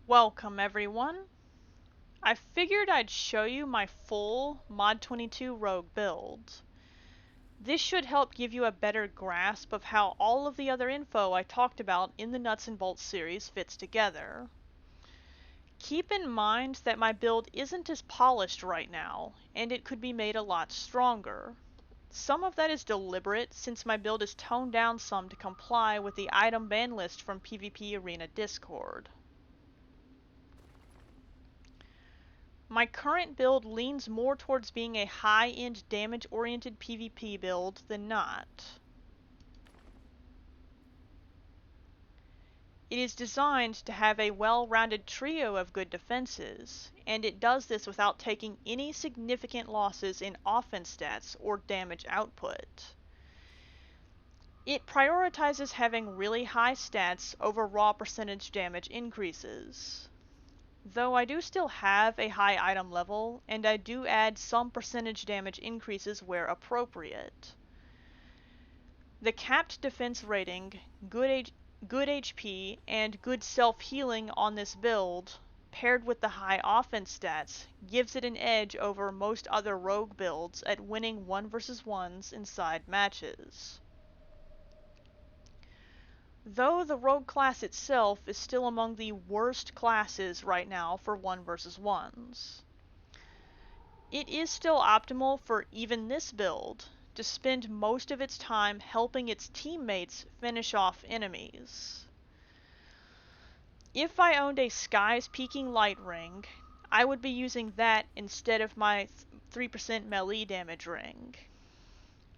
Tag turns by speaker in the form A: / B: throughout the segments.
A: Welcome everyone. I figured I'd show you my full Mod 22 Rogue build. This should help give you a better grasp of how all of the other info I talked about in the Nuts and Bolts series fits together. Keep in mind that my build isn't as polished right now, and it could be made a lot stronger. Some of that is deliberate since my build is toned down some to comply with the item ban list from PvP Arena Discord. My current build leans more towards being a high-end damage-oriented PvP build than not. It is designed to have a well-rounded trio of good defenses, and it does this without taking any significant losses in offense stats or damage output. It prioritizes having really high stats over raw percentage damage increases. Though I do still have a high item level, and I do add some percentage damage increases where appropriate. The capped defense rating, good HP, and good self-healing on this build, paired with the high offense stats, gives it an edge over most other rogue builds at winning 1 vs 1s inside matches. Though the rogue class itself is still among the worst classes right now for 1 vs 1s. It is still optimal for even this build to spend most of its time helping its teammates finish off enemies. If I owned a Sky's Peaking Light ring, I would be using that instead of my 3% melee damage ring.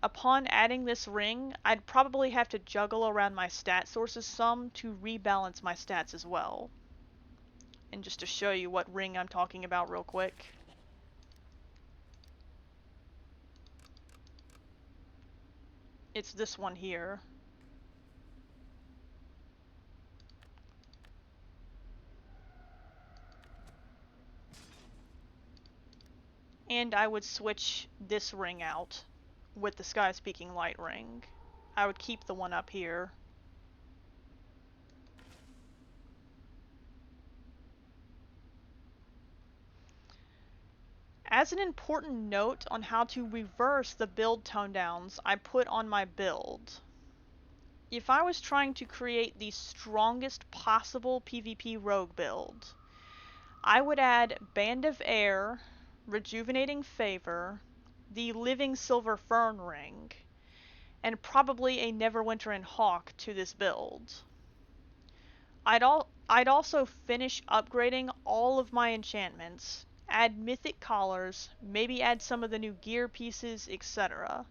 A: Upon adding this ring, I'd probably have to juggle around my stat sources some to rebalance my stats as well. And just to show you what ring I'm talking about real quick. It's this one here. And I would switch this ring out with the Sky's Peaking Light ring. I would keep the one up here. As an important note on how to reverse the build tone downs I put on my build, if I was trying to create the strongest possible PvP rogue build, I would add Band of Air, Rejuvenating Favor, the Living Silver Fern ring, and probably a Neverwinter and Hawk to this build. I'd also finish upgrading all of my enchantments, add mythic collars, maybe add some of the new gear pieces, etc.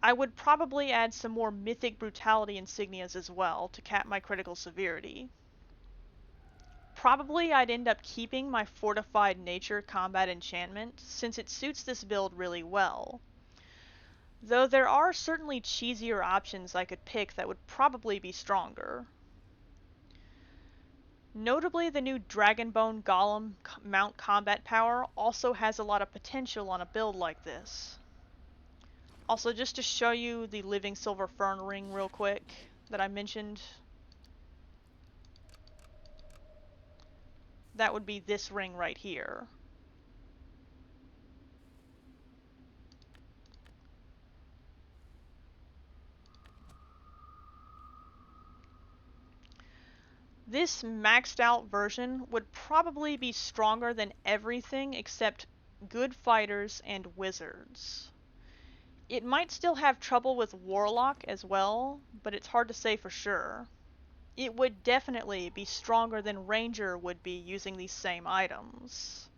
A: I would probably add some more mythic brutality insignias as well to cap my critical severity. Probably I'd end up keeping my fortified nature combat enchantment since it suits this build really well. Though there are certainly cheesier options I could pick that would probably be stronger. Notably, the new Dragonbone Golem mount combat power also has a lot of potential on a build like this. Also, just to show you the Living Silver Fern ring real quick that I mentioned, that would be this ring right here. This maxed out version would probably be stronger than everything except good fighters and wizards. It might still have trouble with Warlock as well, but it's hard to say for sure. It would definitely be stronger than Ranger would be using these same items.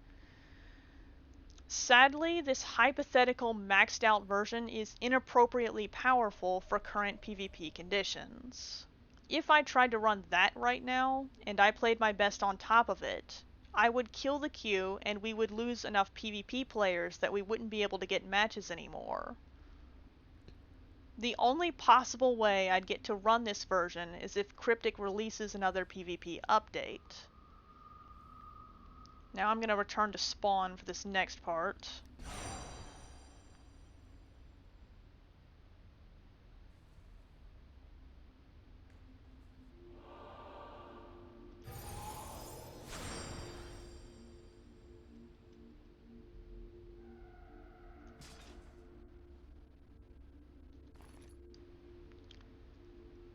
A: Sadly, this hypothetical maxed out version is inappropriately powerful for current PvP conditions. If I tried to run that right now, and I played my best on top of it, I would kill the queue and we would lose enough PvP players that we wouldn't be able to get matches anymore. The only possible way I'd get to run this version is if Cryptic releases another PvP update. Now I'm going to return to spawn for this next part.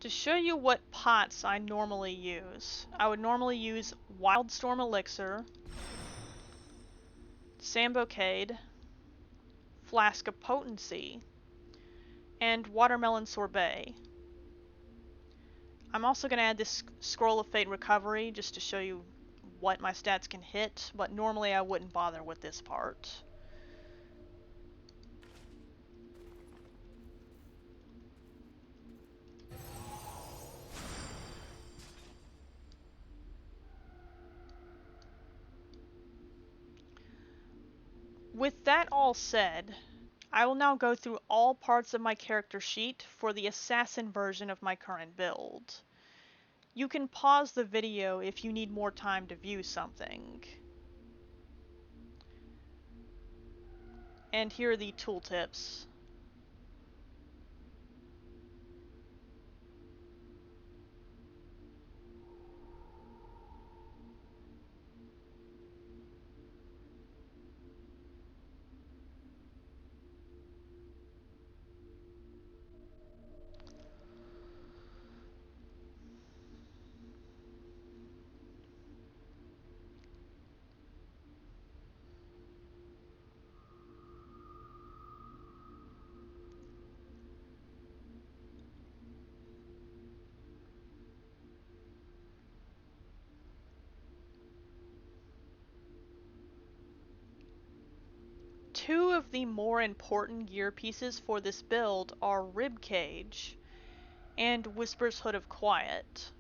A: To show you what pots I normally use, I would normally use Wildstorm Elixir, Sambocade, Flask of Potency, and Watermelon Sorbet. I'm also going to add this Scroll of Fate Recovery just to show you what my stats can hit, but normally I wouldn't bother with this part. With that all said, I will now go through all parts of my character sheet for the assassin version of my current build. You can pause the video if you need more time to view something. And here are the tooltips. Two of the more important gear pieces for this build are Ribcage and Whisper's Hood of Quiet.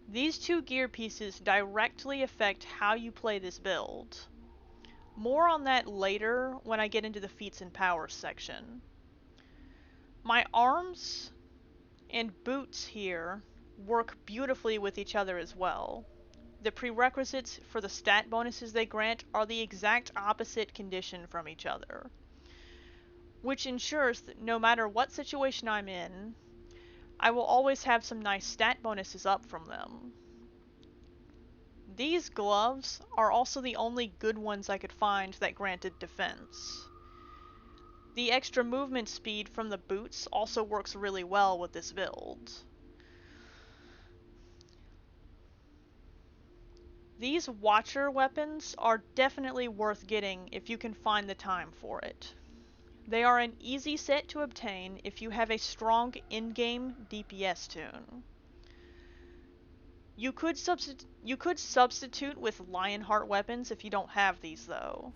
A: These two gear pieces directly affect how you play this build. More on that later when I get into the Feats and Powers section. My arms and boots here work beautifully with each other as well. The prerequisites for the stat bonuses they grant are the exact opposite condition from each other, which ensures that no matter what situation I'm in, I will always have some nice stat bonuses up from them. These gloves are also the only good ones I could find that granted defense. The extra movement speed from the boots also works really well with this build. These Watcher weapons are definitely worth getting if you can find the time for it. They are an easy set to obtain if you have a strong in-game DPS tune. You could substitute with Lionheart weapons if you don't have these though.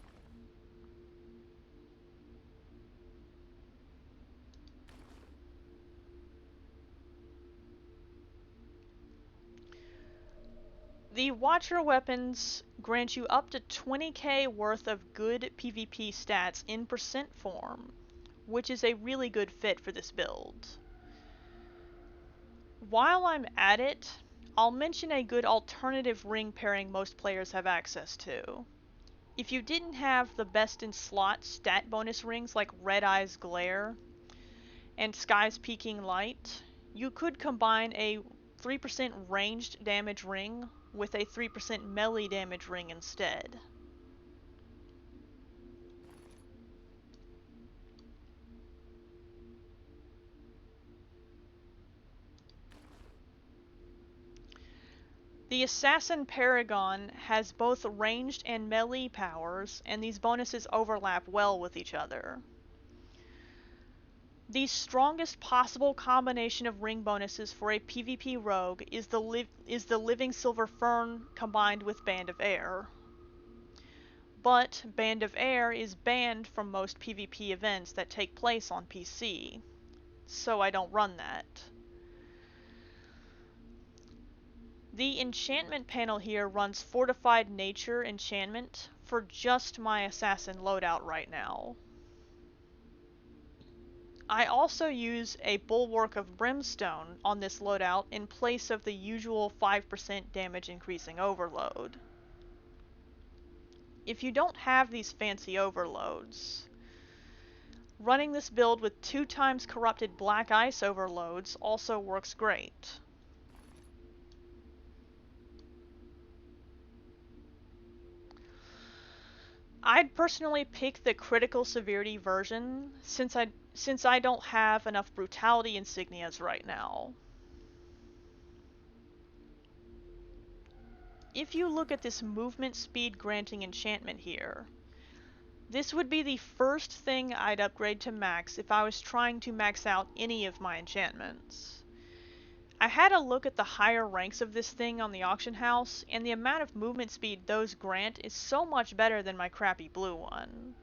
A: The Watcher weapons grant you up to 20k worth of good PvP stats in percent form, which is a really good fit for this build. While I'm at it, I'll mention a good alternative ring pairing most players have access to. If you didn't have the best in slot stat bonus rings like Red Eye's Glare and Sky's Peaking Light, you could combine a 3% ranged damage ring with a 3% melee damage ring instead. The Assassin Paragon has both ranged and melee powers, and these bonuses overlap well with each other. The strongest possible combination of ring bonuses for a PvP rogue is the Living Silver Fern combined with Band of Air. But Band of Air is banned from most PvP events that take place on PC, so I don't run that. The enchantment panel here runs Fortified Nature enchantment for just my assassin loadout right now. I also use a Bulwark of Brimstone on this loadout in place of the usual 5% damage increasing overload. If you don't have these fancy overloads, running this build with 2 times corrupted Black Ice overloads also works great. I'd personally pick the critical severity version since since I don't have enough brutality insignias right now. If you look at this movement speed granting enchantment here, this would be the first thing I'd upgrade to max if I was trying to max out any of my enchantments. I had a look at the higher ranks of this thing on the auction house, and the amount of movement speed those grant is so much better than my crappy blue one.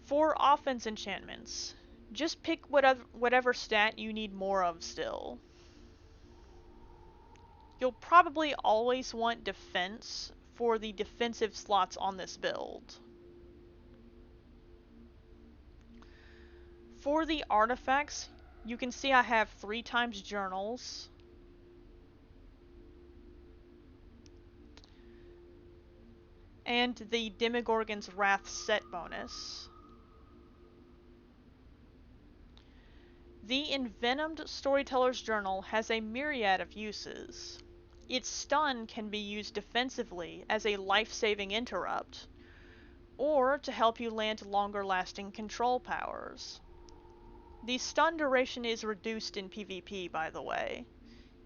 A: For offense enchantments, just pick whatever stat you need more of still. You'll probably always want defense for the defensive slots on this build. For the artifacts, you can see I have 3 times journals, and the Demogorgon's Wrath set bonus. The Envenomed Storyteller's Journal has a myriad of uses. Its stun can be used defensively as a life-saving interrupt, or to help you land longer-lasting control powers. The stun duration is reduced in PvP, by the way.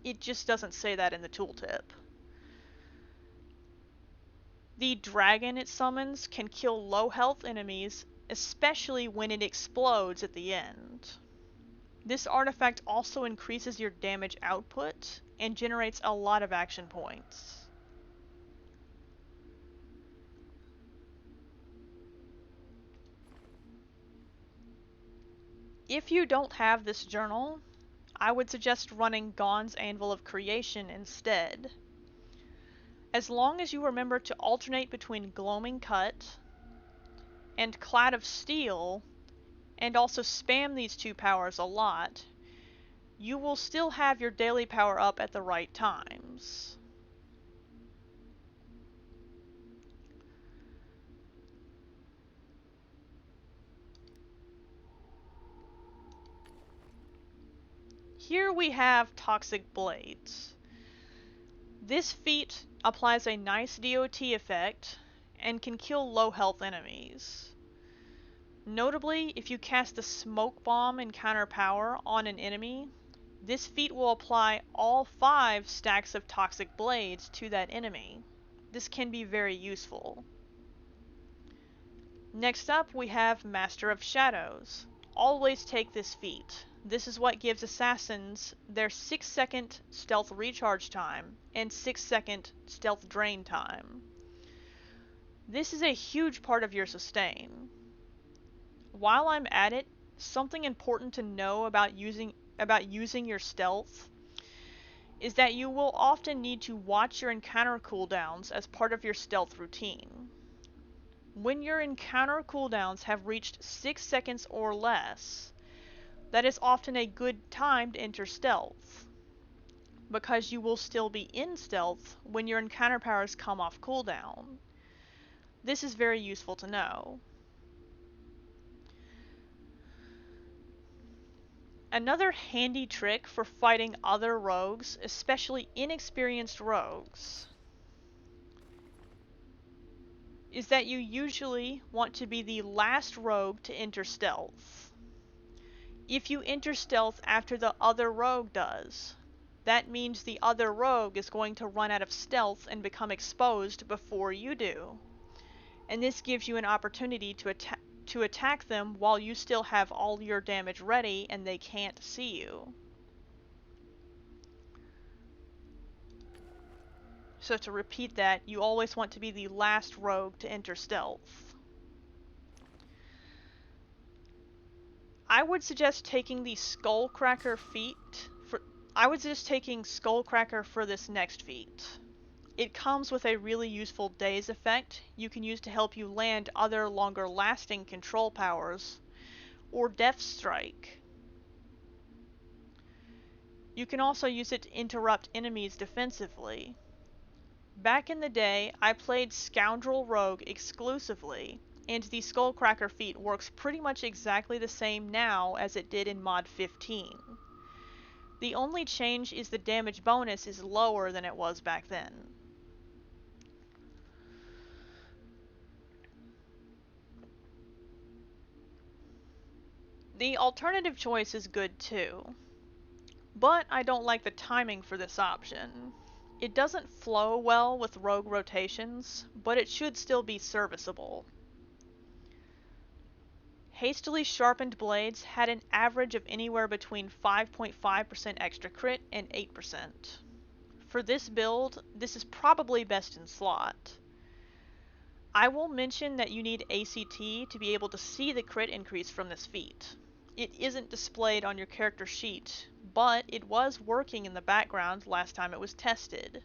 A: It just doesn't say that in the tooltip. The dragon it summons can kill low-health enemies, especially when it explodes at the end. This artifact also increases your damage output and generates a lot of action points. If you don't have this journal, I would suggest running Gaun's Anvil of Creation instead. As long as you remember to alternate between Gloaming Cut and Clad of Steel, and also spam these 2 powers a lot, you will still have your daily power up at the right times. Here we have Toxic Blades. This feat applies a nice DOT effect and can kill low health enemies. Notably, if you cast the Smoke Bomb Encounter Power on an enemy, this feat will apply all 5 stacks of Toxic Blades to that enemy. This can be very useful. Next up we have Master of Shadows. Always take this feat. This is what gives assassins their 6-second stealth recharge time and 6-second stealth drain time. This is a huge part of your sustain. While I'm at it, something important to know about using your stealth is that you will often need to watch your encounter cooldowns as part of your stealth routine. When your encounter cooldowns have reached 6 seconds or less, that is often a good time to enter stealth, because you will still be in stealth when your encounter powers come off cooldown. This is very useful to know. Another handy trick for fighting other rogues, especially inexperienced rogues, is that you usually want to be the last rogue to enter stealth. If you enter stealth after the other rogue does, that means the other rogue is going to run out of stealth and become exposed before you do. And this gives you an opportunity to attack them while you still have all your damage ready and they can't see you. So to repeat that, you always want to be the last rogue to enter stealth. I would suggest taking the Skullcracker feat for this next feat. It comes with a really useful Daze effect you can use to help you land other longer lasting control powers, or Death Strike. You can also use it to interrupt enemies defensively. Back in the day, I played Scoundrel Rogue exclusively, and the Skullcracker feat works pretty much exactly the same now as it did in Mod 15. The only change is the damage bonus is lower than it was back then. The alternative choice is good too, but I don't like the timing for this option. It doesn't flow well with rogue rotations, but it should still be serviceable. Hastily Sharpened Blades had an average of anywhere between 5.5% extra crit and 8%. For this build, this is probably best in slot. I will mention that you need ACT to be able to see the crit increase from this feat. It isn't displayed on your character sheet, but it was working in the background last time it was tested.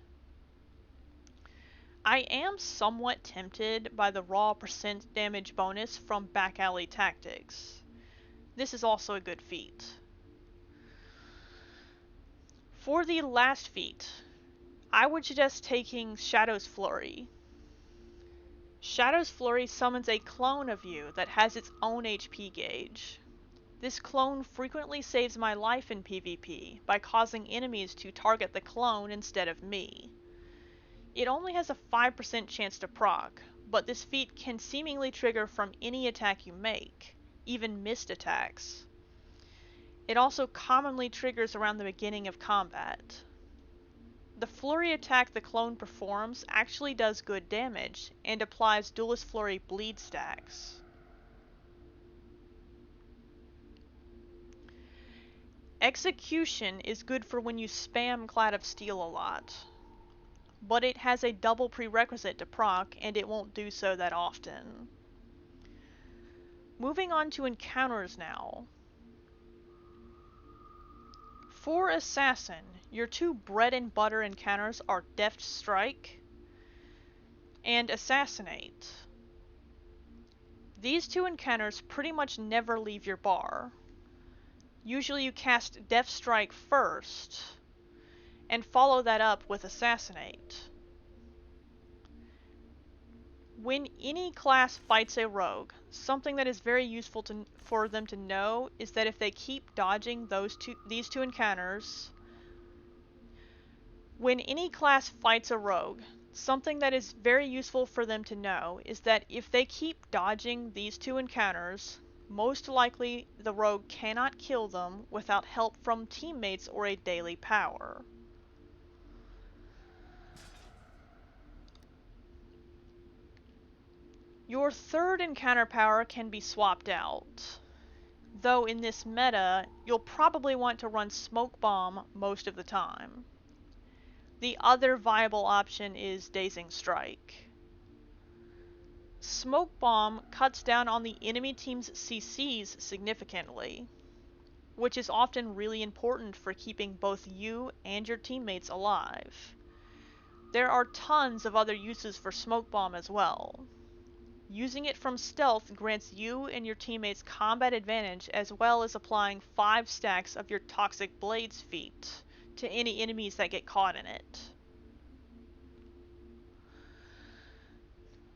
A: I am somewhat tempted by the raw percent damage bonus from Back Alley Tactics. This is also a good feat. For the last feat, I would suggest taking Shadow's Flurry. Shadow's Flurry summons a clone of you that has its own HP gauge. This clone frequently saves my life in PvP by causing enemies to target the clone instead of me. It only has a 5% chance to proc, but this feat can seemingly trigger from any attack you make, even missed attacks. It also commonly triggers around the beginning of combat. The flurry attack the clone performs actually does good damage, and applies Duelist Flurry bleed stacks. Execution is good for when you spam Clad of Steel a lot, but it has a double prerequisite to proc, and it won't do so that often. Moving on to encounters now. For Assassin, your two bread and butter encounters are Deft Strike and Assassinate. These two encounters pretty much never leave your bar. Usually you cast Deft Strike first, and follow that up with Assassinate. When any class fights a rogue, something that is very useful for them to know is that if they keep dodging these two encounters, when any class fights a rogue, something that is very useful for them to know is that if they keep dodging these two encounters, most likely the rogue cannot kill them without help from teammates or a daily power. Your third encounter power can be swapped out, though in this meta, you'll probably want to run Smoke Bomb most of the time. The other viable option is Dazing Strike. Smoke Bomb cuts down on the enemy team's CCs significantly, which is often really important for keeping both you and your teammates alive. There are tons of other uses for Smoke Bomb as well. Using it from stealth grants you and your teammates combat advantage, as well as applying 5 stacks of your Toxic Blades feat to any enemies that get caught in it.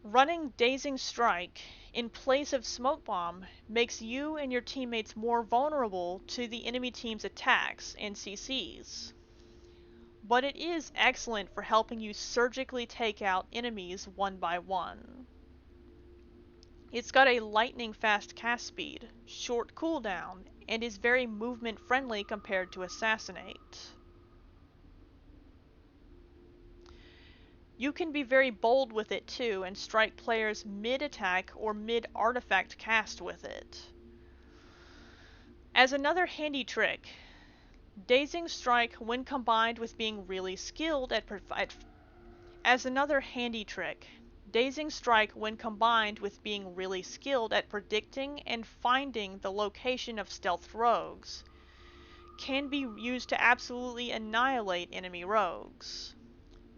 A: Running Dazing Strike in place of Smoke Bomb makes you and your teammates more vulnerable to the enemy team's attacks and CCs. But it is excellent for helping you surgically take out enemies one by one. It's got a lightning fast cast speed, short cooldown, and is very movement friendly compared to Assassinate. You can be very bold with it too and strike players mid-attack or mid-artifact cast with it. As another handy trick, Dazing Strike when combined with being really skilled at predicting and finding the location of stealthed rogues can be used to absolutely annihilate enemy rogues.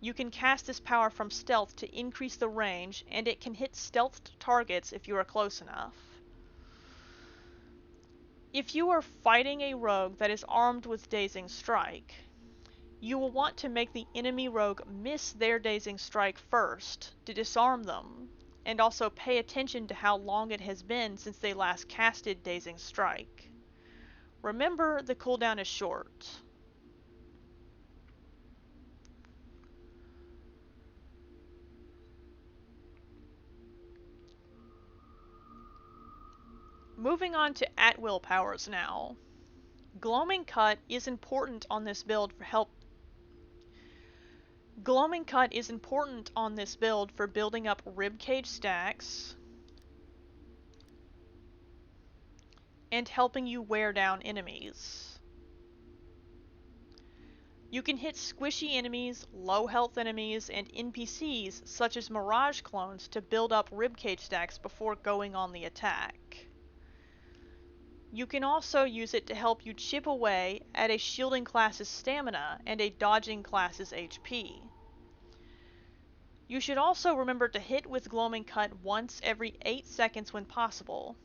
A: You can cast this power from stealth to increase the range, and it can hit stealthed targets if you are close enough. If you are fighting a rogue that is armed with Dazing Strike, you will want to make the enemy rogue miss their Dazing Strike first to disarm them, and also pay attention to how long it has been since they last casted Dazing Strike. Remember, the cooldown is short. Moving on to at-will powers now. Gloaming Cut is important on this build for building up ribcage stacks and helping you wear down enemies. You can hit squishy enemies, low health enemies, and NPCs such as Mirage clones to build up ribcage stacks before going on the attack. You can also use it to help you chip away at a shielding class's stamina and a dodging class's HP. You should also remember to hit with Gloaming Cut once every 8 seconds when possible.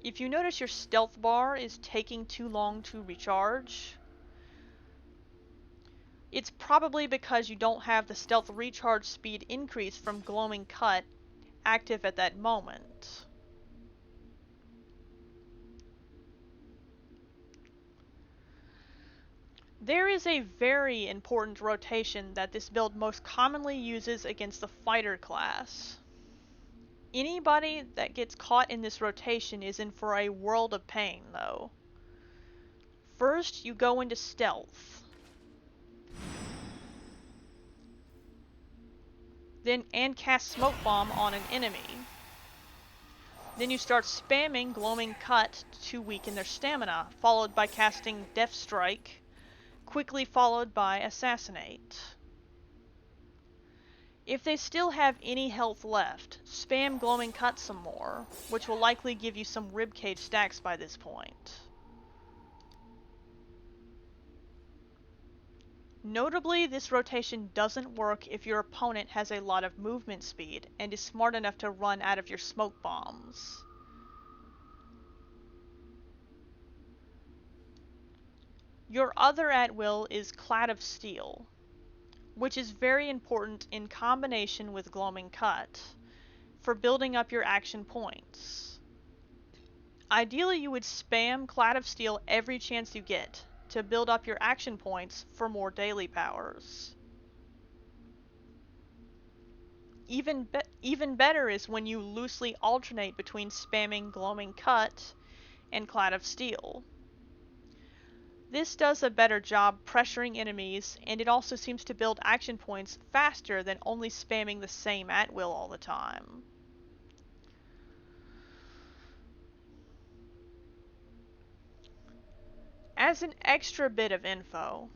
A: If you notice your stealth bar is taking too long to recharge, it's probably because you don't have the stealth recharge speed increase from Gloaming Cut active at that moment. There is a very important rotation that this build most commonly uses against the fighter class. Anybody that gets caught in this rotation is in for a world of pain, though. First, you go into stealth. And cast Smoke Bomb on an enemy. Then you start spamming Gloaming Cut to weaken their stamina, followed by casting Death Strike, quickly followed by Assassinate. If they still have any health left, spam Gloaming Cut some more, which will likely give you some ribcage stacks by this point. Notably, this rotation doesn't work if your opponent has a lot of movement speed and is smart enough to run out of your smoke bombs. Your other at-will is Clad of Steel, which is very important in combination with Gloaming Cut for building up your action points. Ideally, you would spam Clad of Steel every chance you get to build up your action points for more daily powers. Even better is when you loosely alternate between spamming Gloaming Cut and Clad of Steel. This does a better job pressuring enemies, and it also seems to build action points faster than only spamming the same at-will all the time. As an extra bit of info,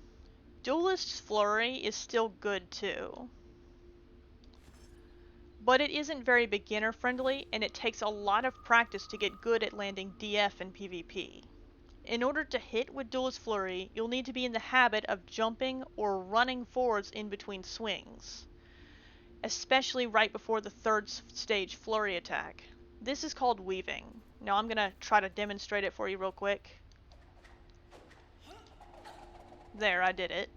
A: Duelist's Flurry is still good too. But it isn't very beginner friendly, and it takes a lot of practice to get good at landing DF in PvP. In order to hit with Duelist Flurry, you'll need to be in the habit of jumping or running forwards in between swings, especially right before the third stage Flurry attack. This is called weaving. Now I'm going to try to demonstrate it for you real quick. There, I did it.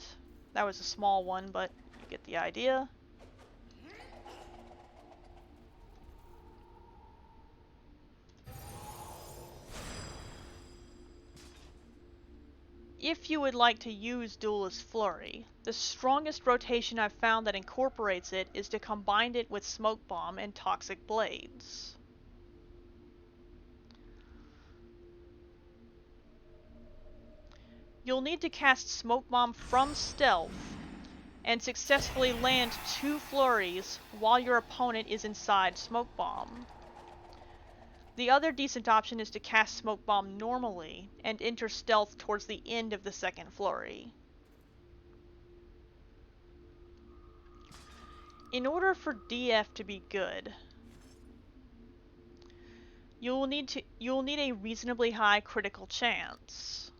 A: That was a small one, but you get the idea. If you would like to use Duelist Flurry, the strongest rotation I've found that incorporates it is to combine it with Smoke Bomb and Toxic Blades. You'll need to cast Smoke Bomb from stealth and successfully land 2 flurries while your opponent is inside Smoke Bomb. The other decent option is to cast Smoke Bomb normally and enter stealth towards the end of the second flurry. In order for DF to be good, you'll need a reasonably high critical chance.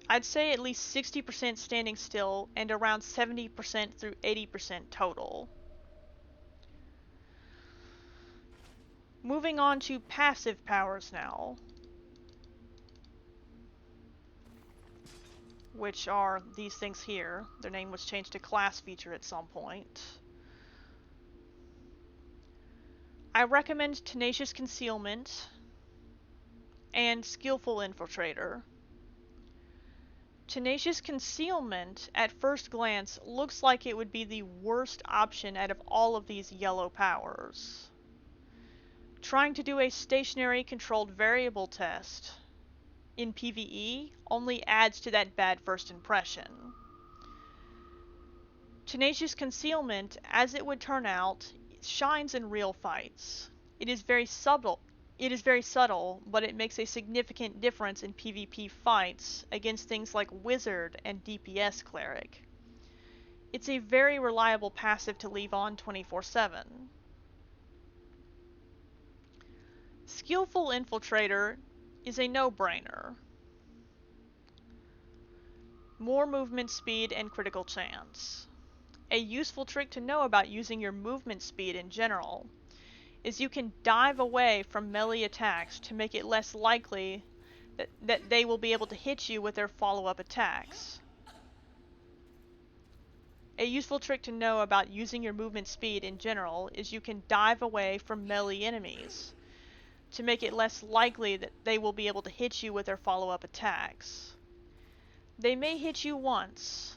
A: I'd say at least 60% standing still and around 70% through 80% total. Moving on to passive powers now, which are these things here. Their name was changed to class feature at some point. I recommend Tenacious Concealment and Skillful Infiltrator. Tenacious Concealment, at first glance, looks like it would be the worst option out of all of these yellow powers. Trying to do a stationary controlled variable test in PvE only adds to that bad first impression. Tenacious Concealment, as it would turn out, shines in real fights. It is very subtle, but it makes a significant difference in PvP fights against things like Wizard and DPS Cleric. It's a very reliable passive to leave on 24/7. Skillful Infiltrator is a no-brainer. More movement speed and critical chance. A useful trick to know about using your movement speed in general is you can dive away from melee attacks to make it less likely that they will be able to hit you with their follow-up attacks. A useful trick to know about using your movement speed in general is you can dive away from melee enemies to make it less likely that they will be able to hit you with their follow-up attacks. They may hit you once,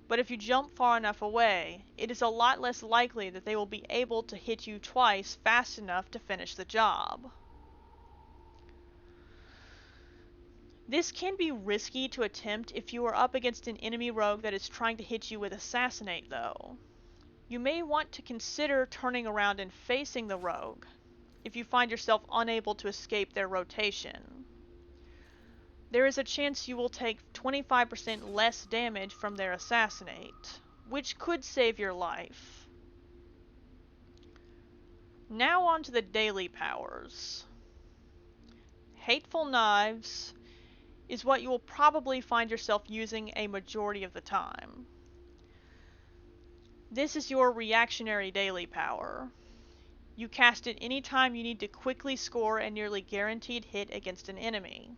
A: but if you jump far enough away, it is a lot less likely that they will be able to hit you twice fast enough to finish the job. This can be risky to attempt if you are up against an enemy rogue that is trying to hit you with Assassinate, though. You may want to consider turning around and facing the rogue if you find yourself unable to escape their rotation. There is a chance you will take 25% less damage from their Assassinate, which could save your life. Now on to the daily powers. Hateful Knives is what you will probably find yourself using a majority of the time. This is your reactionary daily power. You cast it anytime you need to quickly score a nearly guaranteed hit against an enemy.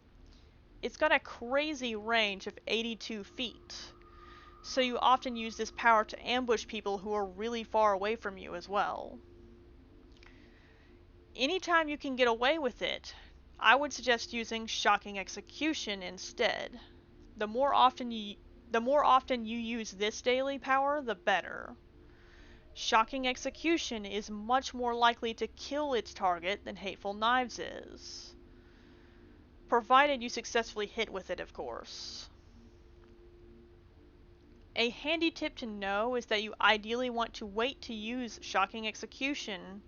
A: It's got a crazy range of 82 feet, so you often use this power to ambush people who are really far away from you as well. Anytime you can get away with it, I would suggest using Shocking Execution instead. The more often you use this daily power, the better. Shocking Execution is much more likely to kill its target than Hateful Knives is. Provided you successfully hit with it, of course. A handy tip to know is that you ideally want to wait to use Shocking Execution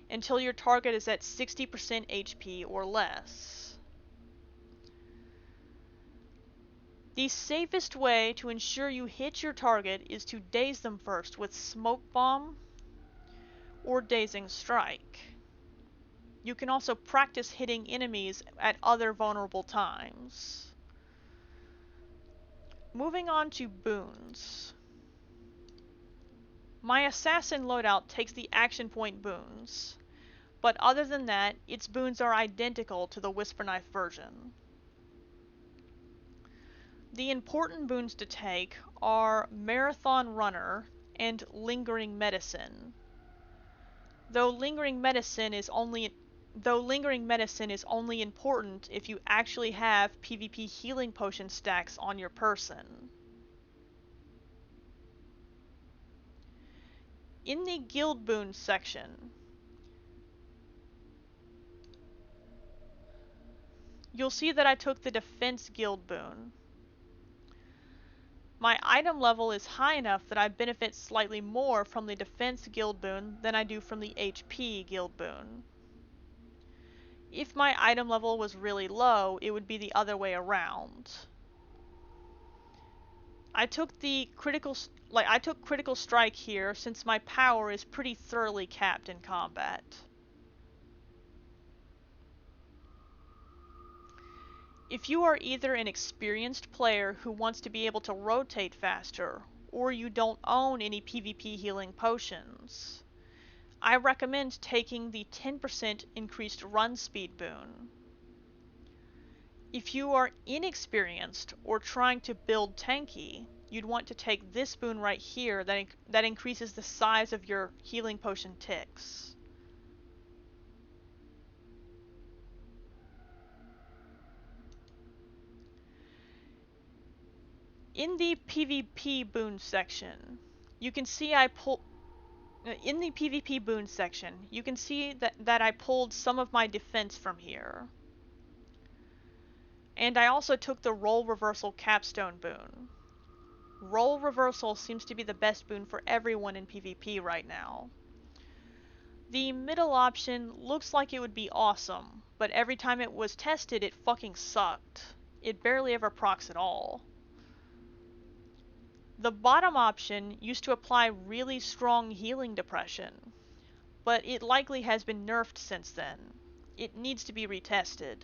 A: until your target is at 60% HP or less. The safest way to ensure you hit your target is to daze them first with Smoke Bomb or Dazing Strike. You can also practice hitting enemies at other vulnerable times. Moving on to Boons. My Assassin loadout takes the action point Boons, but other than that, its Boons are identical to the whisperknife version. The important Boons to take are Marathon Runner and Lingering Medicine. Though Lingering Medicine is only important if you actually have PvP healing potion stacks on your person. In the Guild Boons section, you'll see that I took the Defense Guild Boon. My item level is high enough that I benefit slightly more from the Defense Guild Boon than I do from the HP Guild Boon. If my item level was really low, it would be the other way around. I took critical strike here since my power is pretty thoroughly capped in combat. If you are either an experienced player who wants to be able to rotate faster, or you don't own any PvP healing potions, I recommend taking the 10% increased run speed boon. If you are inexperienced or trying to build tanky, you'd want to take this boon right here that increases the size of your healing potion ticks. In the PvP boon section, you can see I pulled In the PvP Boon section, you can see that I pulled some of my defense from here. And I also took the Role Reversal Capstone boon. Role Reversal seems to be the best boon for everyone in PvP right now. The middle option looks like it would be awesome, but every time it was tested it fucking sucked. It barely ever procs at all. The bottom option used to apply really strong healing depression, but it likely has been nerfed since then. It needs to be retested.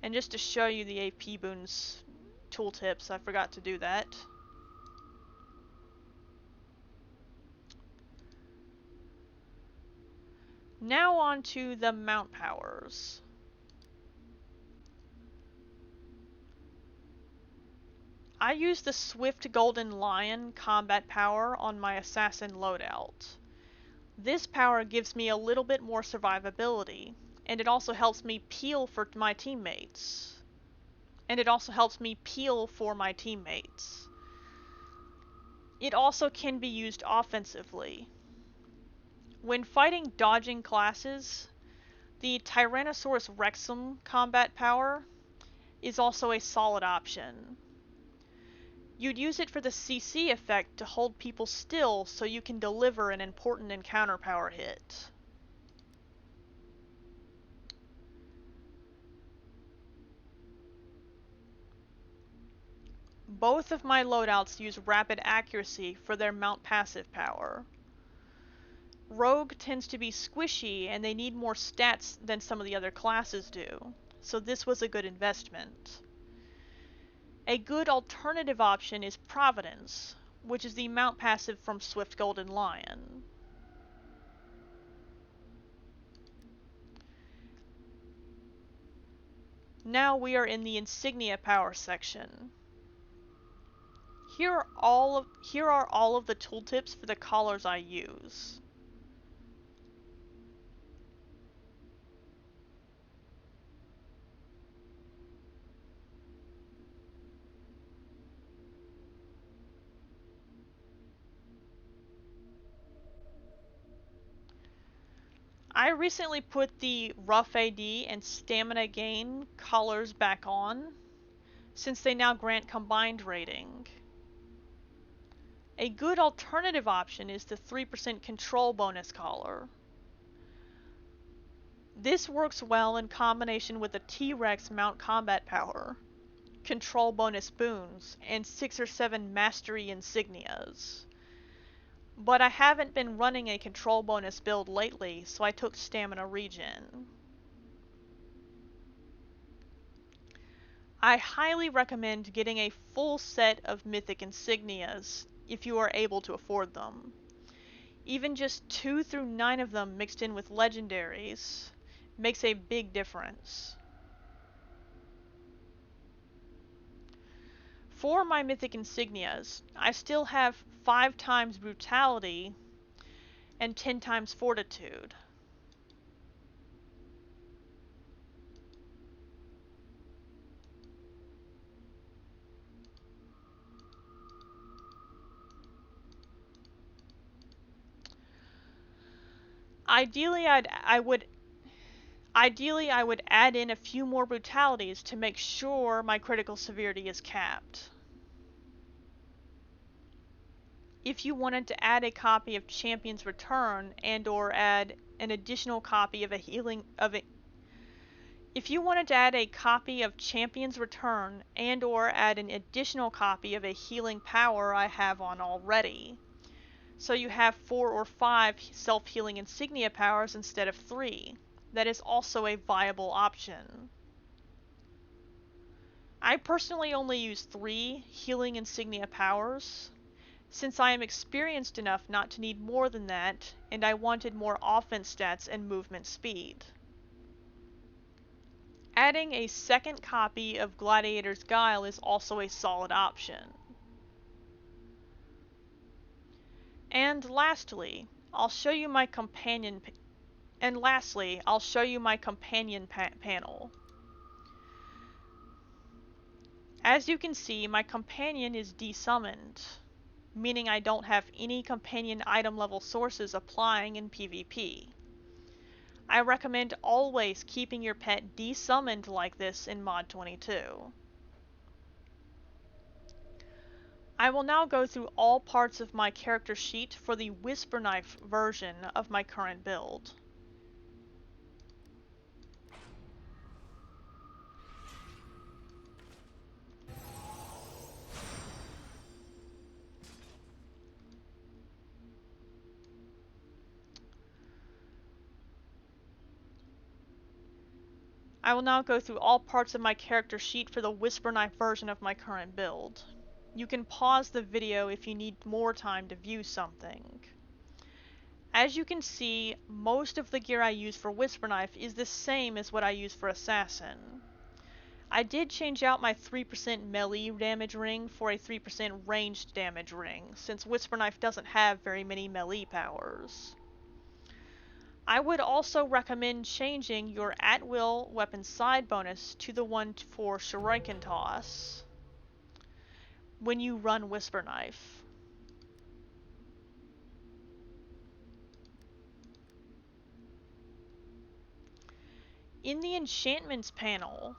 A: And just to show you the AP Boons tooltips, I forgot to do that. Now on to the mount powers. I use the Swift Golden Lion combat power on my assassin loadout. This power gives me a little bit more survivability, and it also helps me peel for my teammates. It also can be used offensively. When fighting dodging classes, the Tyrannosaurus Rexum combat power is also a solid option. You'd use it for the CC effect to hold people still so you can deliver an important encounter power hit. Both of my loadouts use rapid accuracy for their mount passive power. Rogue tends to be squishy and they need more stats than some of the other classes do, so this was a good investment. A good alternative option is Providence, which is the mount passive from Swift Golden Lion. Now we are in the Insignia Power section. Here are all of the tooltips for the collars I use. I recently put the Rough AD and Stamina Gain collars back on, since they now grant combined rating. A good alternative option is the 3% control bonus collar. This works well in combination with the T-Rex mount combat power, control bonus boons, and 6 or 7 mastery insignias. But I haven't been running a control bonus build lately, so I took stamina regen. I highly recommend getting a full set of mythic insignias if you are able to afford them. Even just 2 through 9 of them mixed in with legendaries makes a big difference. For my mythic insignias, I still have 5 times brutality and 10 times fortitude. Ideally, I would add in a few more brutalities to make sure my critical severity is capped. If you wanted to add a copy of Champion's Return and or add an additional copy of If you wanted to add a copy of Champion's Return and or add an additional copy of a healing power I have on already, so you have 4 or 5 self-healing insignia powers instead of 3, that is also a viable option. I personally only use 3 healing insignia powers, since I am experienced enough not to need more than that, and I wanted more offense stats and movement speed. Adding a second copy of Gladiator's Guile is also a solid option. And lastly, I'll show you my companion panel. As you can see, my companion is desummoned. meaning I don't have any companion item level sources applying in PvP. I recommend always keeping your pet desummoned like this in Mod 22. I will now go through all parts of my character sheet for the whisperknife version of my current build. I will now go through all parts of my character sheet for the whisperknife version of my current build. You can pause the video if you need more time to view something. As you can see, most of the gear I use for whisperknife is the same as what I use for assassin. I did change out my 3% melee damage ring for a 3% ranged damage ring, since whisperknife doesn't have very many melee powers. I would also recommend changing your at-will weapon side bonus to the one for Shuriken Toss when you run whisperknife. In the Enchantments panel,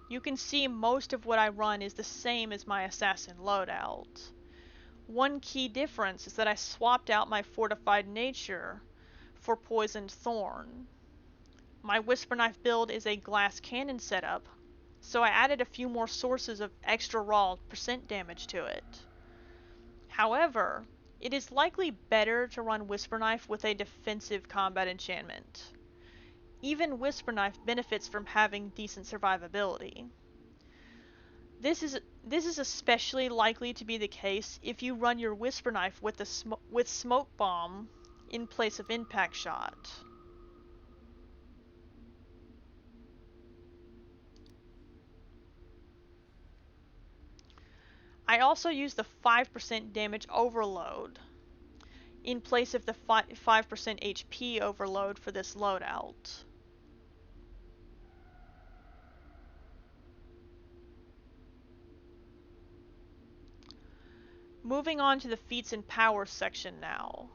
A: you can see most of what I run is the same as my assassin loadout. One key difference is that I swapped out my fortified nature for poisoned thorn. My whisperknife build is a glass cannon setup, so I added a few more sources of extra raw percent damage to it. However, it is likely better to run whisperknife with a defensive combat enchantment. Even whisperknife benefits from having decent survivability. This is especially likely to be the case if you run your whisperknife with smoke bomb in place of impact shot. I also use the 5% damage overload in place of the 5% HP overload for this loadout. Moving on to the Feats and Power section now.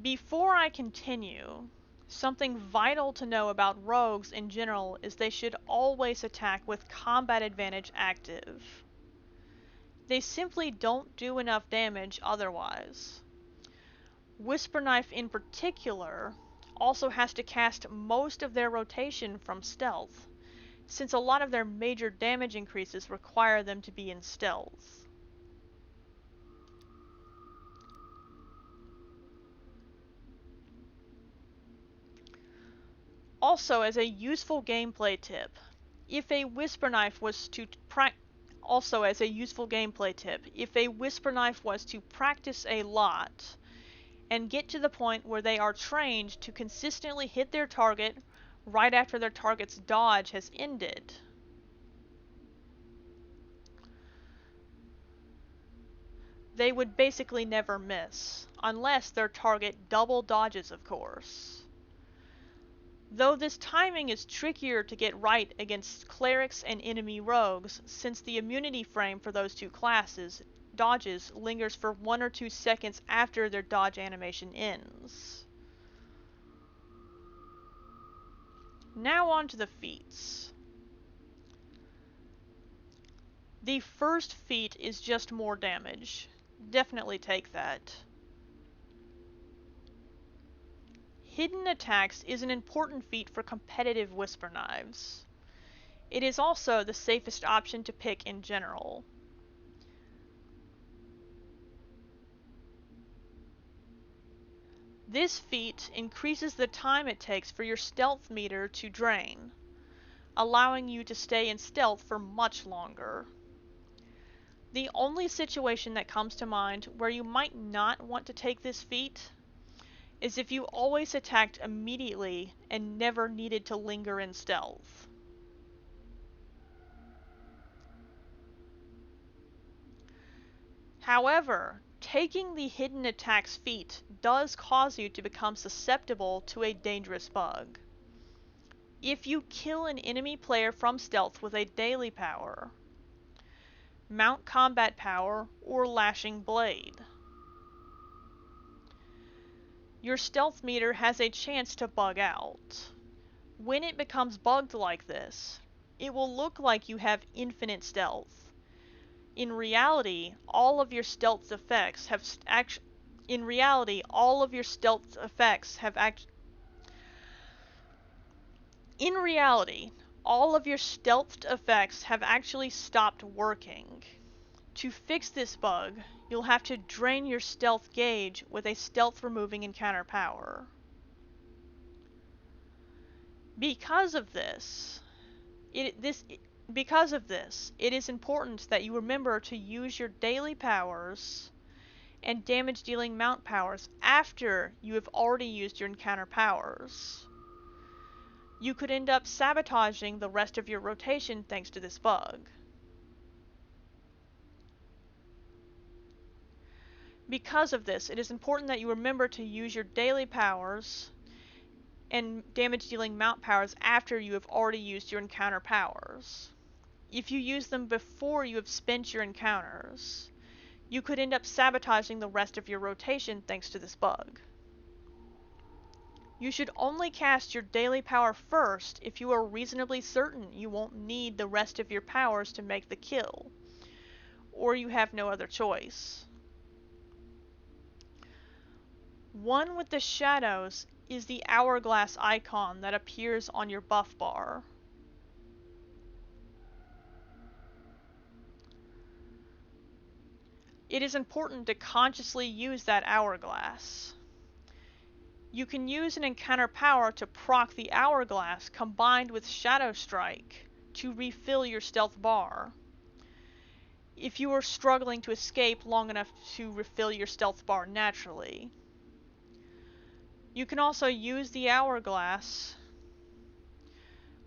A: Before I continue, something vital to know about rogues in general is they should always attack with combat advantage active. They simply don't do enough damage otherwise. Whisperknife in particular also has to cast most of their rotation from stealth, since a lot of their major damage increases require them to be in stealth. Also, as a useful gameplay tip, if a whisperknife was to practice a lot and get to the point where they are trained to consistently hit their target right after their target's dodge has ended, they would basically never miss, unless their target double dodges, of course. Though this timing is trickier to get right against clerics and enemy rogues, since the immunity frame for those two classes, dodges, lingers for 1 or 2 seconds after their dodge animation ends. Now on to the feats. The first feat is just more damage. Definitely take that. Hidden Attacks is an important feat for competitive whisper knives. It is also the safest option to pick in general. This feat increases the time it takes for your stealth meter to drain, allowing you to stay in stealth for much longer. The only situation that comes to mind where you might not want to take this feat is if you always attacked immediately and never needed to linger in stealth. However, taking the Hidden Attacks feat does cause you to become susceptible to a dangerous bug. If you kill an enemy player from stealth with a daily power, Mount Combat Power, or Lashing Blade. Your stealth meter has a chance to bug out. When it becomes bugged like this, it will look like you have infinite stealth. In reality, all of your stealth effects have actually stopped working. To fix this bug, you'll have to drain your stealth gauge with a stealth removing encounter power. Because of this, it is important that you remember to use your daily powers and damage dealing mount powers after you have already used your encounter powers. You could end up sabotaging the rest of your rotation thanks to this bug. Because of this, it is important that you remember to use your daily powers and damage dealing mount powers after you have already used your encounter powers. If you use them before you have spent your encounters, you could end up sabotaging the rest of your rotation thanks to this bug. You should only cast your daily power first if you are reasonably certain you won't need the rest of your powers to make the kill, or you have no other choice. One with the shadows is the Hourglass icon that appears on your buff bar. It is important to consciously use that Hourglass. You can use an encounter power to proc the Hourglass combined with Shadow Strike to refill your stealth bar, if you are struggling to escape long enough to refill your stealth bar naturally. You can also use the Hourglass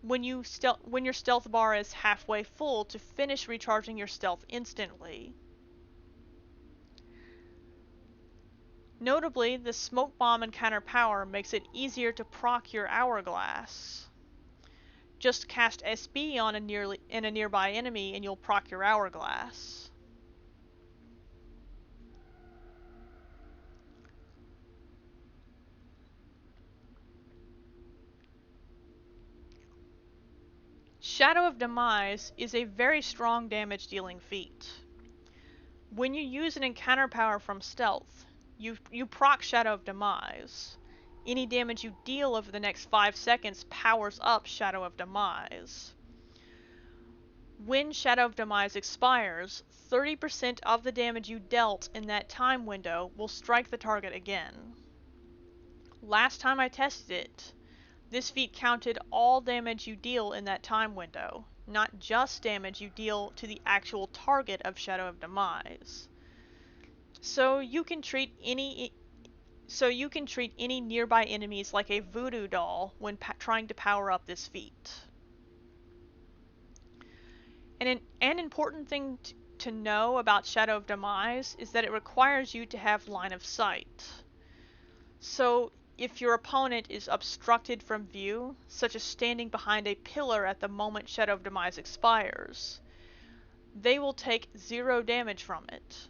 A: when your stealth bar is halfway full to finish recharging your stealth instantly. Notably, the Smoke Bomb encounter power makes it easier to proc your Hourglass. Just cast SB on a nearby enemy and you'll proc your Hourglass. Shadow of Demise is a very strong damage dealing feat. When you use an encounter power from stealth, you proc Shadow of Demise. Any damage you deal over the next 5 seconds powers up Shadow of Demise. When Shadow of Demise expires, 30% of the damage you dealt in that time window will strike the target again. Last time I tested it, this feat counted all damage you deal in that time window, not just damage you deal to the actual target of Shadow of Demise. So you can treat any nearby enemies like a voodoo doll when trying to power up this feat. And an important thing to know about Shadow of Demise is that it requires you to have line of sight. So if your opponent is obstructed from view, such as standing behind a pillar at the moment Shadow of Demise expires, they will take 0 damage from it.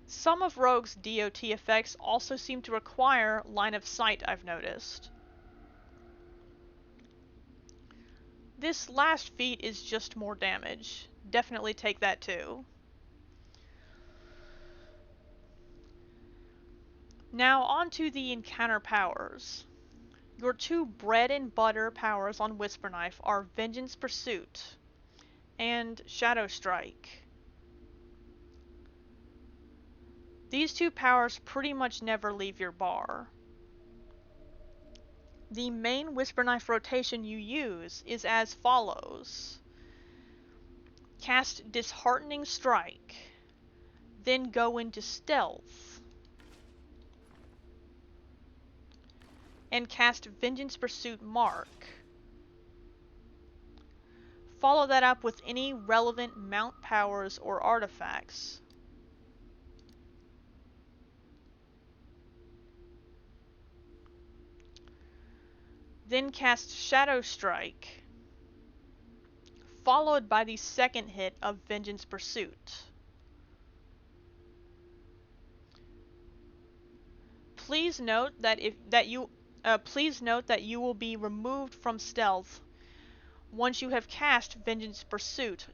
A: Some of Rogue's DOT effects also seem to require line of sight, I've noticed. This last feat is just more damage. Definitely take that too. Now onto the encounter powers. Your 2 bread and butter powers on Whisperknife are Vengeance Pursuit and Shadow Strike. These 2 powers pretty much never leave your bar. The main Whisperknife rotation you use is as follows. Cast Disheartening Strike, then go into Stealth, and cast Vengeance Pursuit Mark. Follow that up with any relevant mount powers or artifacts. Then cast Shadow Strike, followed by the second hit of Vengeance Pursuit. Please note that you will be removed from stealth once you have cast Vengeance Pursuit.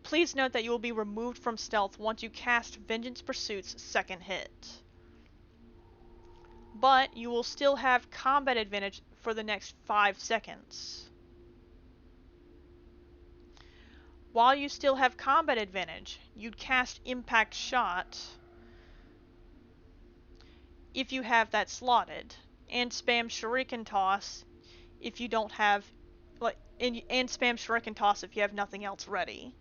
A: Please note that you will be removed from stealth once you cast Vengeance Pursuit's second hit. But you will still have combat advantage for the next 5 seconds. While you still have combat advantage, you'd cast Impact Shot if you have that slotted, and spam Shuriken Toss if you don't have, and spam Shuriken Toss if you have nothing else ready.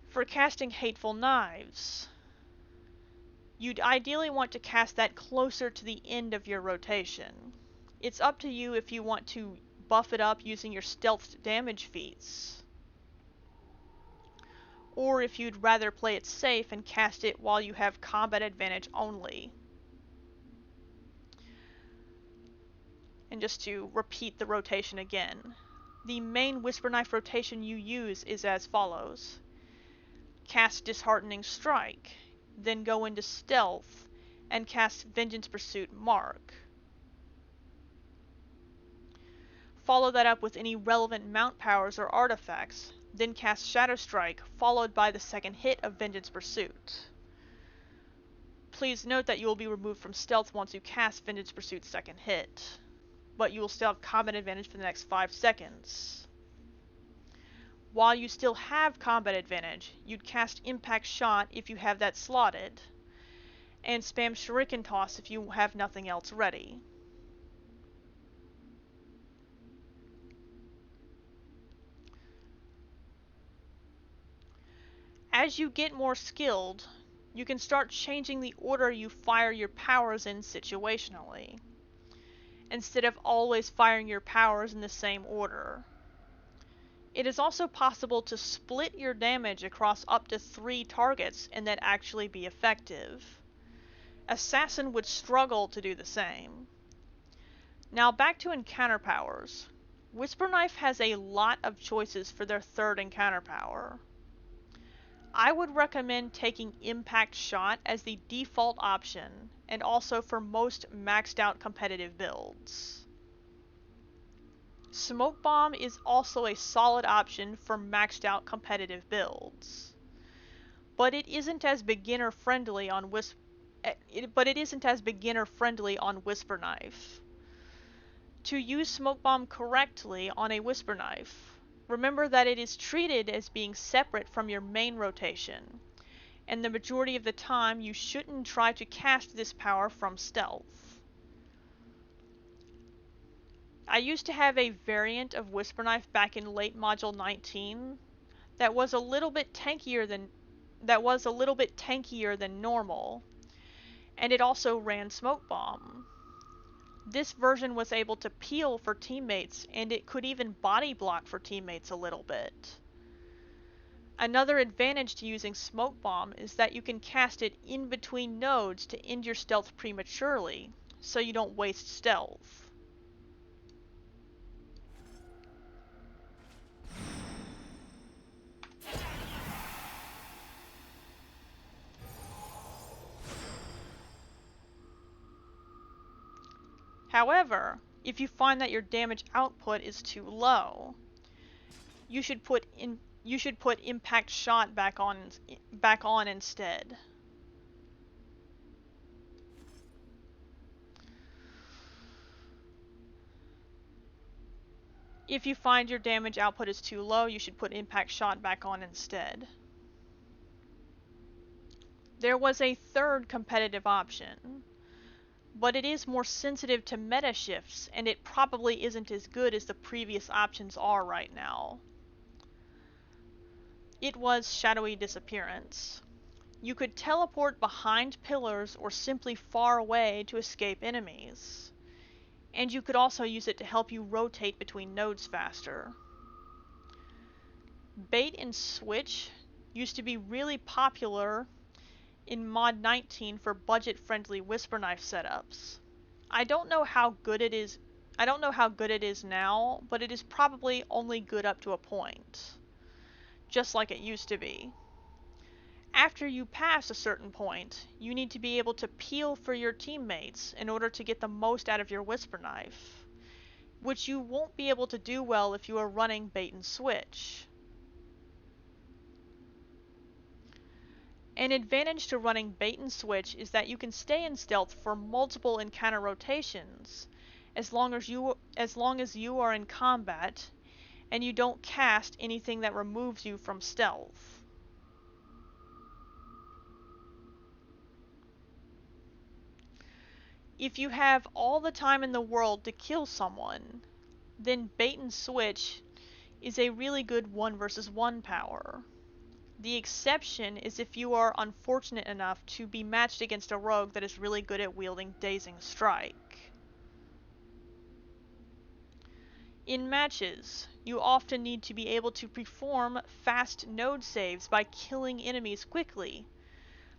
A: For casting Hateful Knives, you'd ideally want to cast that closer to the end of your rotation. It's up to you if you want to buff it up using your stealth damage feats, or if you'd rather play it safe and cast it while you have combat advantage only. And just to repeat the rotation again, the main Whisperknife rotation you use is as follows. Cast Disheartening Strike, then go into Stealth, and cast Vengeance Pursuit Mark. Follow that up with any relevant mount powers or artifacts, then cast Shadow Strike, followed by the second hit of Vengeance Pursuit. Please note that you will be removed from stealth once you cast Vengeance Pursuit's second hit, but you will still have combat advantage for the next 5 seconds. While you still have combat advantage, you'd cast Impact Shot if you have that slotted, and spam Shuriken Toss if you have nothing else ready. As you get more skilled, you can start changing the order you fire your powers in situationally, instead of always firing your powers in the same order. It is also possible to split your damage across up to 3 targets and that actually be effective. Assassin would struggle to do the same. Now back to encounter powers. Whisperknife has a lot of choices for their third encounter power. I would recommend taking Impact Shot as the default option, and also for most maxed out competitive builds. Smoke Bomb is also a solid option for maxed out competitive builds, but it isn't as beginner friendly on Whisperknife. To use Smoke Bomb correctly on a Whisperknife, remember that it is treated as being separate from your main rotation, and the majority of the time you shouldn't try to cast this power from stealth. I used to have a variant of Whisperknife back in late Module 19 that was a little bit tankier than normal, and it also ran Smoke Bomb. This version was able to peel for teammates, and it could even body block for teammates a little bit. Another advantage to using Smoke Bomb is that you can cast it in between nodes to end your stealth prematurely, so you don't waste stealth. However, if you find that your damage output is too low, you should put Impact Shot back on instead. If you find your damage output is too low, you should put Impact Shot back on instead. There was a third competitive option, but it is more sensitive to meta shifts, and it probably isn't as good as the previous options are right now. It was Shadowy Disappearance. You could teleport behind pillars or simply far away to escape enemies, and you could also use it to help you rotate between nodes faster. Bait and Switch used to be really popular in Mod 19 for budget-friendly Whisperknife setups. I don't know how good it is I don't know how good it is now, but it is probably only good up to a point, just like it used to be. After you pass a certain point, you need to be able to peel for your teammates in order to get the most out of your whisperknife, which you won't be able to do well if you are running bait and switch. An advantage to running bait and switch is that you can stay in stealth for multiple encounter rotations, as long as you are in combat and you don't cast anything that removes you from stealth. If you have all the time in the world to kill someone, then bait and switch is a really good 1 versus 1 power. The exception is if you are unfortunate enough to be matched against a rogue that is really good at wielding Dazing Strike. In matches, you often need to be able to perform fast node saves by killing enemies quickly,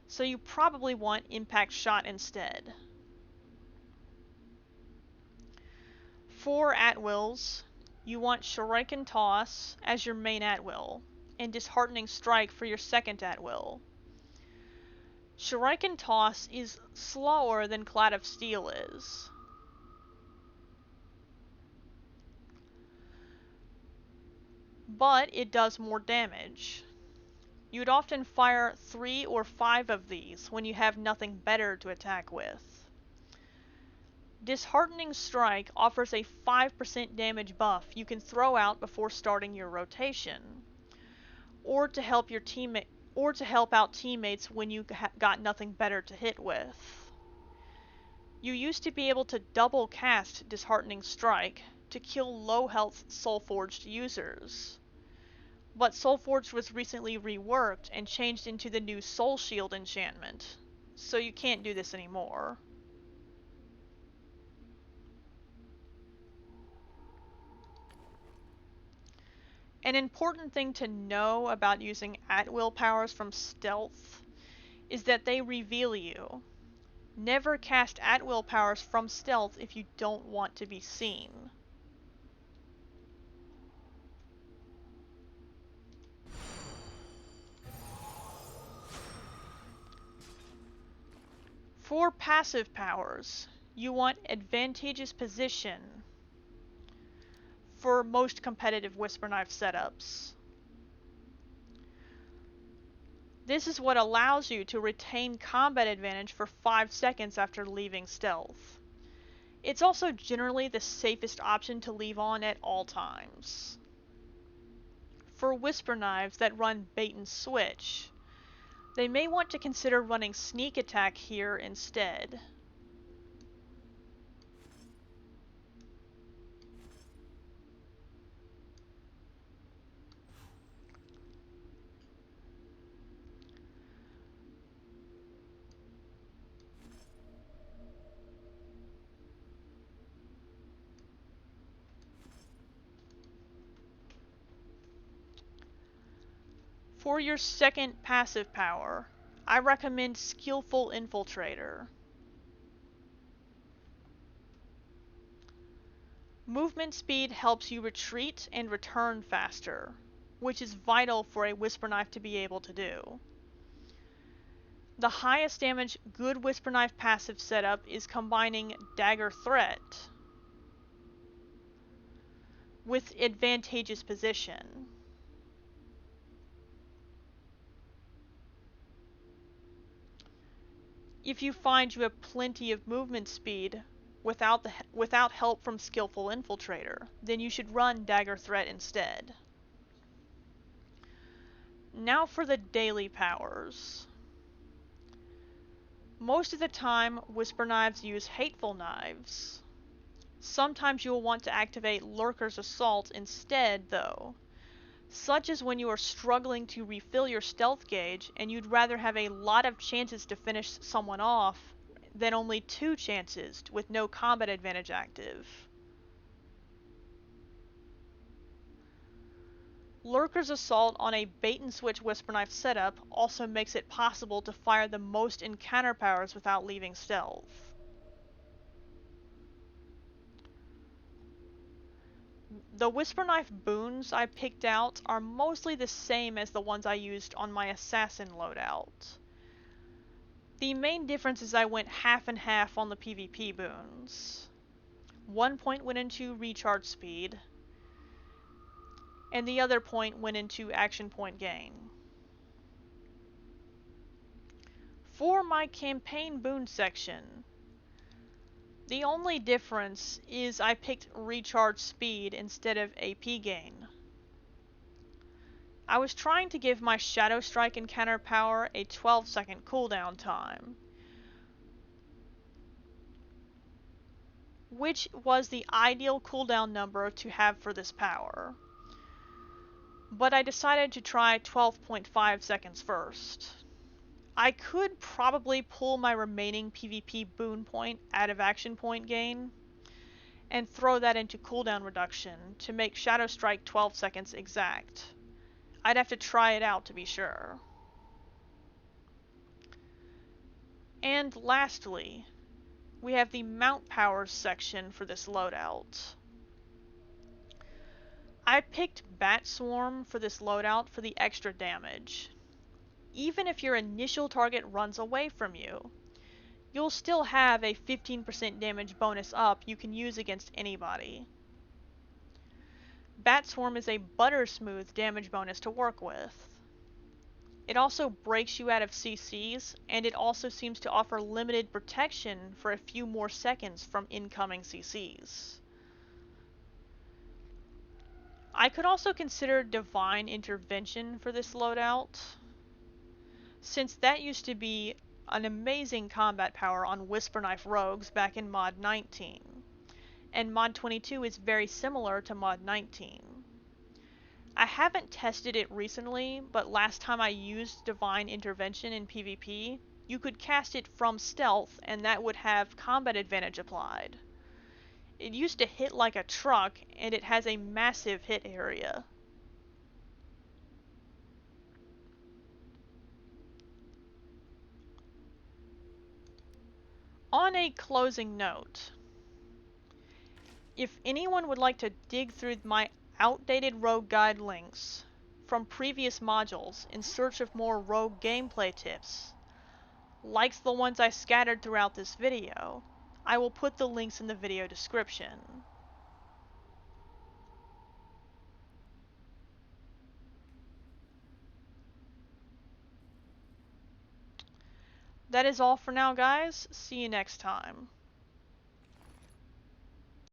A: so you probably want Impact Shot instead. For at-wills, you want Shuriken Toss as your main at-will, and Disheartening Strike for your second at-will. Shuriken Toss is slower than Clad of Steel is. But it does more damage. You'd often fire 3 or 5 of these when you have nothing better to attack with. Disheartening Strike offers a 5% damage buff you can throw out before starting your rotation, or to help out teammates when you got nothing better to hit with. You used to be able to double cast Disheartening Strike to kill low health Soulforged users, but Soulforged was recently reworked and changed into the new Soul Shield enchantment, so you can't do this anymore. An important thing to know about using at-will powers from stealth is that they reveal you. Never cast at-will powers from stealth if you don't want to be seen. For passive powers, you want Advantageous Position for most competitive whisperknife setups. This is what allows you to retain combat advantage for 5 seconds after leaving stealth. It's also generally the safest option to leave on at all times. For whisperknives that run bait and switch, they may want to consider running sneak attack here instead. For your second passive power, I recommend Skillful Infiltrator. Movement speed helps you retreat and return faster, which is vital for a whisperknife to be able to do. The highest damage good whisperknife passive setup is combining Dagger Threat with Advantageous Position. If you find you have plenty of movement speed without help from Skillful Infiltrator, then you should run Dagger Threat instead. Now for the daily powers. Most of the time, Whisper Knives use Hateful Knives. Sometimes you will want to activate Lurker's Assault instead, though, such as when you are struggling to refill your stealth gauge and you'd rather have a lot of chances to finish someone off than only 2 chances with no combat advantage active. Lurker's Assault on a bait and switch whisperknife setup also makes it possible to fire the most encounter powers without leaving stealth. The whisperknife boons I picked out are mostly the same as the ones I used on my assassin loadout. The main difference is I went half and half on the PvP boons. 1 point went into recharge speed, and the other point went into action point gain. For my campaign boon section, the only difference is I picked recharge speed instead of AP gain. I was trying to give my Shadow Strike encounter power a 12-second cooldown time, which was the ideal cooldown number to have for this power. But I decided to try 12.5 seconds first. I could probably pull my remaining PvP boon point out of action point gain and throw that into cooldown reduction to make Shadow Strike 12 seconds exact. I'd have to try it out to be sure. And lastly, we have the mount powers section for this loadout. I picked Bat Swarm for this loadout for the extra damage. Even if your initial target runs away from you, you'll still have a 15% damage bonus up you can use against anybody. Bat Swarm is a butter smooth damage bonus to work with. It also breaks you out of CCs, and it also seems to offer limited protection for a few more seconds from incoming CCs. I could also consider Divine Intervention for this loadout, since that used to be an amazing combat power on whisperknife rogues back in Mod 19, and Mod 22 is very similar to Mod 19. I haven't tested it recently, but last time I used Divine Intervention in PvP, you could cast it from stealth and that would have combat advantage applied. It used to hit like a truck, and it has a massive hit area. On a closing note, if anyone would like to dig through my outdated rogue guide links from previous modules in search of more rogue gameplay tips, like the ones I scattered throughout this video, I will put the links in the video description. That is all for now, guys. See you next time.